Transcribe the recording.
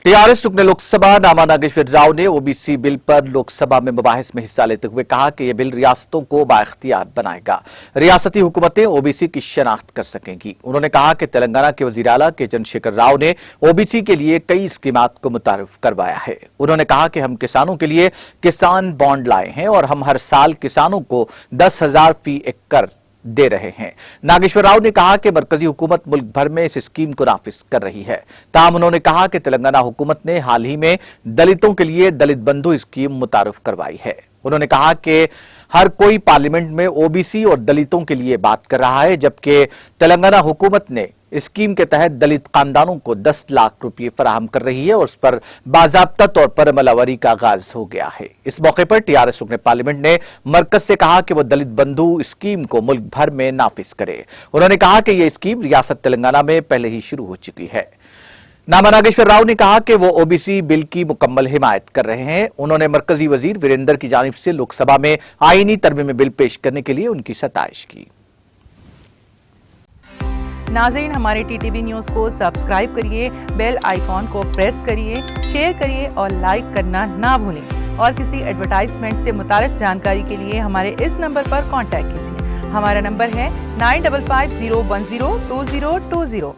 TRS रुकने लोकसभा नामा नागेश्वर राव ने ओबीसी बिल पर लोकसभा में मुबाहिस में हिस्सा लेते हुए कहा कि यह बिल रियासतों को बाइख्तियार बनाएगा। रियासती हुकूमतें ओबीसी की शनाख्त कर सकेंगी। उन्होंने कहा कि तेलंगाना के वजीर आला के चंद्रशेखर राव ने ओबीसी के लिए कई स्कीमात को मुतारिफ करवाया है। उन्होंने कहा कि हम किसानों के लिए किसान बॉन्ड लाए हैं और हम हर साल किसानों को 10,000 फी एकड़ दे रहे हैं। नागेश्वर राव ने कहा कि मरकजी हुकूमत मुल्क भर में इस स्कीम को नाफिज कर रही है। ताहम उन्होंने कहा कि तेलंगाना हुकूमत ने हाल ही में दलितों के लिए दलित बंधु स्कीम मुतारिफ करवाई है। उन्होंने कहा कि हर कोई पार्लियामेंट में ओबीसी और दलितों के लिए बात कर रहा है, जबकि तेलंगाना हुकूमत ने स्कीम के तहत दलित खानदानों को 10 लाख रुपए फराहम कर रही है और उस पर बाज़ाब्ता तौर पर अमलावरी का आगाज हो गया है। इस मौके पर टीआरएस रुकने पार्लियामेंट ने मरकज से कहा कि वह दलित बंधु स्कीम को मुल्क भर में नाफिज करे। उन्होंने कहा कि यह स्कीम रियासत तेलंगाना में पहले ही शुरू हो चुकी है। नामा नागेश्वर राव ने कहा कि वो ओबीसी बिल की मुकम्मल हिमायत कर रहे हैं। उन्होंने मरकजी वजीर वीरेंद्र की जानिब से लोकसभा में आईनी तरमीम बिल पेश करने के लिए उनकी सताइश की। नाज़रीन, हमारे टीटीवी न्यूज़ को सब्सक्राइब करिए, बेल आइकॉन को प्रेस करिए, शेयर करिए और लाइक करना ना भूलें। और किसी एडवर्टाइजमेंट से मुताल्लिक़ जानकारी के लिए हमारे इस नंबर पर कॉन्टैक्ट कीजिए। हमारा नंबर है 9550102020।